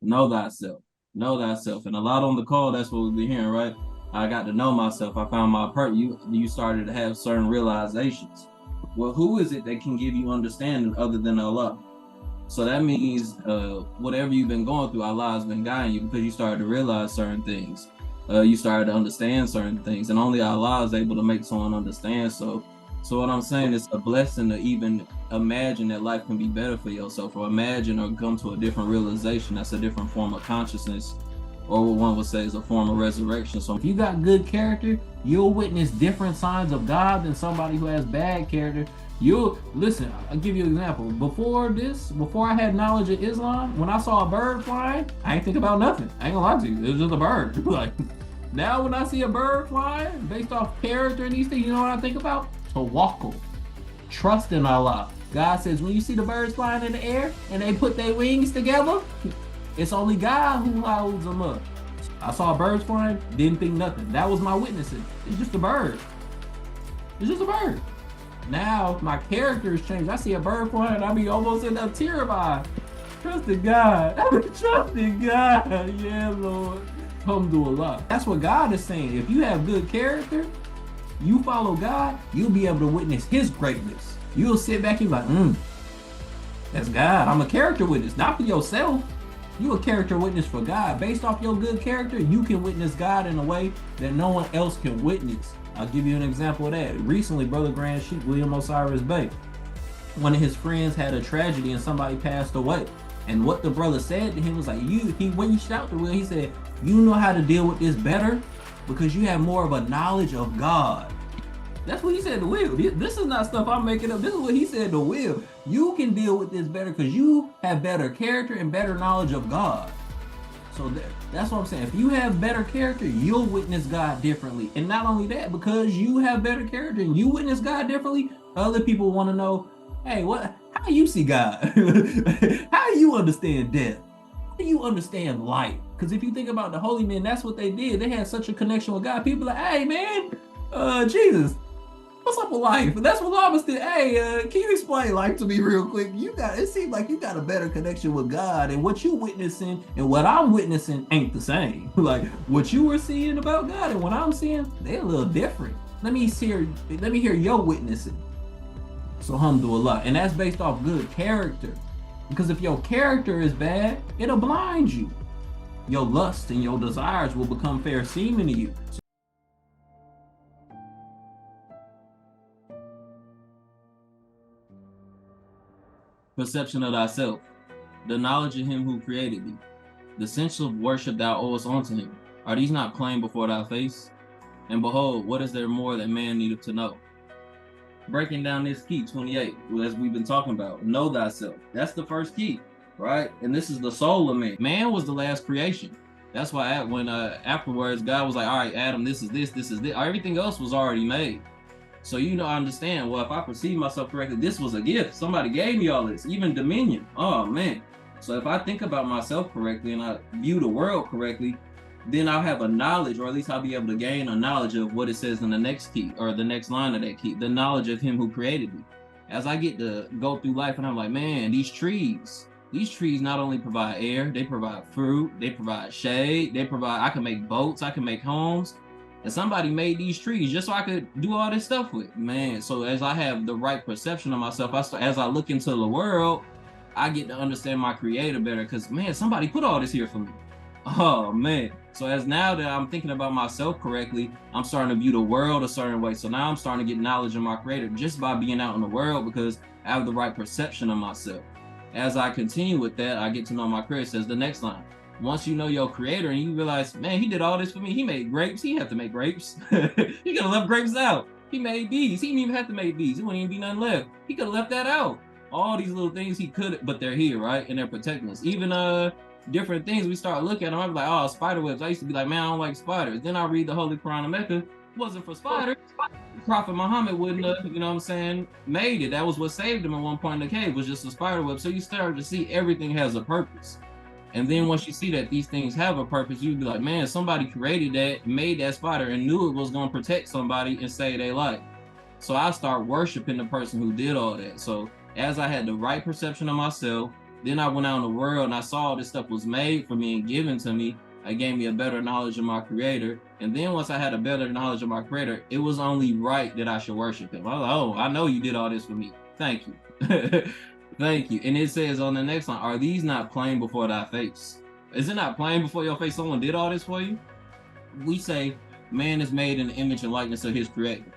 Know thyself. Know thyself. And a lot on the call, that's what we've been hearing, right? I got to know myself. I found my part. You started to have certain realizations. Well, who is it that can give you understanding other than Allah? So that means whatever you've been going through, Allah has been guiding you because you started to realize certain things. You started to understand certain things, and only Allah is able to make someone understand. So what I'm saying is a blessing to even imagine that life can be better for yourself, or imagine or come to a different realization. That's a different form of consciousness, or what one would say is a form of resurrection. So if you got good character, you'll witness different signs of God than somebody who has bad character. You'll listen. I'll give you an example. Before I had knowledge of Islam, when I saw a bird flying, I ain't think about nothing. I ain't gonna lie to you. It was just a bird. Like now, when I see a bird flying, based off character and these things, you know what I think about? Tawakkul, trust in Allah. God says when you see the birds flying in the air and they put their wings together, it's only God who holds them up. I saw birds flying, didn't think nothing. That was my witnessing. It's just a bird. It's just a bird. Now my character has changed. I see a bird flying, I be almost in a tear of eye. Trust in God. Trust in God. Yeah, Lord. Alhamdulillah. That's what God is saying. If you have good character, you follow God, you'll be able to witness His greatness. You'll sit back and be like, that's God. I'm a character witness, not for yourself. You a character witness for God. Based off your good character, you can witness God in a way that no one else can witness. I'll give you an example of that. Recently, Brother Grand Sheikh William Osiris Bey, one of his friends had a tragedy and somebody passed away. And what the brother said to him was like, he reached out to Will, he said, you know how to deal with this better because you have more of a knowledge of God. That's what he said to Will. This is not stuff I'm making up. This is what he said to Will. You can deal with this better because you have better character and better knowledge of God. So that's what I'm saying. If you have better character, you'll witness God differently. And not only that, because you have better character and you witness God differently, other people want to know, hey, how you see God? How you understand death? How do you understand life? Because if you think about the holy men, that's what they did. They had such a connection with God. People are like, hey man, Jesus, what's up with life? And that's what I was saying. Hey, can you explain life to me real quick? It seems like you got a better connection with God, and what you witnessing and what I'm witnessing ain't the same. Like what you were seeing about God and what I'm seeing, they're a little different. Let me hear your witnessing. So alhamdulillah. And that's based off good character. Because if your character is bad, it'll blind you. Your lust and your desires will become fair seeming to you. perception of thyself, the knowledge of him who created thee, the sense of worship thou owest unto him, are these not plain before thy face? And behold, what is there more that man needeth to know? Breaking down this key, 28, as we've been talking about, know thyself. That's the first key, right? And this is the soul of man. Man was the last creation. That's why when afterwards, God was like, all right, Adam, this is this, this is this. Everything else was already made. So, I understand, well, if I perceive myself correctly, this was a gift. Somebody gave me all this, even dominion. Oh, man. So if I think about myself correctly and I view the world correctly, then I'll have a knowledge, or at least I'll be able to gain a knowledge of what it says in the next key, or the next line of that key, the knowledge of him who created me. As I get to go through life and I'm like, man, these trees not only provide air, they provide fruit, they provide shade, I can make boats, I can make homes. And somebody made these trees just so I could do all this stuff with, man. So as I have the right perception of myself, as I look into the world, I get to understand my creator better, because man, somebody put all this here for me. Oh man. So as now that I'm thinking about myself correctly, I'm starting to view the world a certain way. So now I'm starting to get knowledge of my creator just by being out in the world, because I have the right perception of myself. As I continue with that, I get to know my creator. Says the next line. Once you know your creator and you realize, man, he did all this for me. He made grapes. He didn't have to make grapes. He could have left grapes out. He made bees. He didn't even have to make bees. There wouldn't even be nothing left. He could have left that out. All these little things he could, but they're here, right? And they're protecting us. Even different things we start looking at them. I'm like, oh, spider webs. I used to be like, man, I don't like spiders. Then I read the Holy Quran of Mecca. It wasn't for spiders. Prophet Muhammad wouldn't have, made it. That was what saved him at one point in the cave, was just a spider web. So you start to see everything has a purpose. And then once you see that these things have a purpose, you'd be like, man, somebody created that, made that spider, and knew it was going to protect somebody and save their life. So I start worshiping the person who did all that. So as I had the right perception of myself, Then I went out in the world and I saw all this stuff was made for me and given to me. It gave me a better knowledge of my creator. And then once I had a better knowledge of my creator, it was only right that I should worship him. I was like, oh, I know you did all this for me. Thank you. Thank you. And it says on the next line, are these not plain before thy face? Is it not plain before your face? Someone did all this for you? We say man is made in the image and likeness of his creator.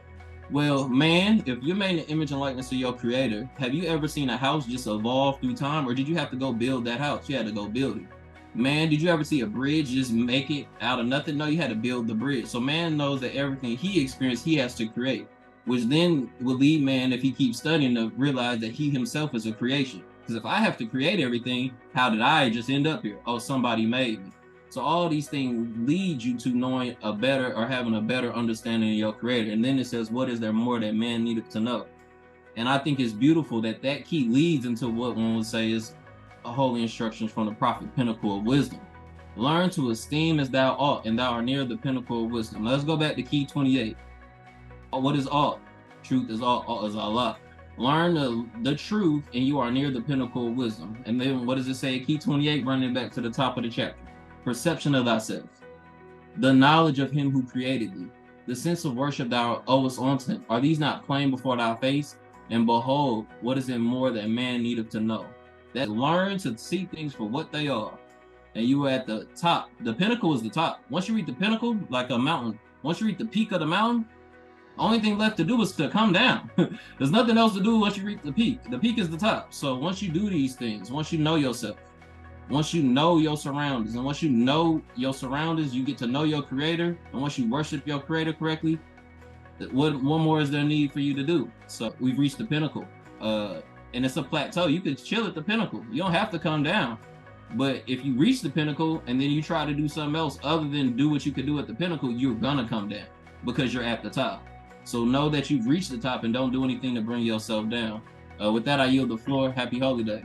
Well, man, if you're made in the image and likeness of your creator, have you ever seen a house just evolve through time, or did you have to go build that house? You had to go build it. Man, did you ever see a bridge just make it out of nothing? No, you had to build the bridge. So man knows that everything he experienced, he has to create, which then will lead man, if he keeps studying, to realize that he himself is a creation. Because if I have to create everything, how did I just end up here? Oh, somebody made me. So all these things lead you to knowing a better, or having a better understanding of your creator. And then it says, what is there more that man needed to know? And I think it's beautiful that that key leads into what one would say is a holy instructions from the prophet, pinnacle of wisdom. Learn to esteem as thou art, and thou art near the pinnacle of wisdom. Let's go back to key 28. What is art? Truth is art, art is Allah. Learn the truth, and you are near the pinnacle of wisdom. And then what does it say? Key 28, running back to the top of the chapter. Perception of thyself, the knowledge of him who created thee, the sense of worship thou owest unto him. Are these not plain before thy face? And behold, what is it more that man needeth to know? That learn to see things for what they are. And you are at the top. The pinnacle is the top. Once you reach the pinnacle, like a mountain, once you reach the peak of the mountain, only thing left to do is to come down. There's nothing else to do once you reach the peak. The peak is the top. So once you do these things, once you know yourself, once you know your surroundings, and once you know your surroundings, you get to know your creator. And once you worship your creator correctly, what more is there need for you to do? So we've reached the pinnacle, and it's a plateau. You could chill at the pinnacle. You don't have to come down. But if you reach the pinnacle and then you try to do something else other than do what you could do at the pinnacle, you're gonna come down because you're at the top. So know that you've reached the top and don't do anything to bring yourself down. With that, I yield the floor. Happy Holy Day.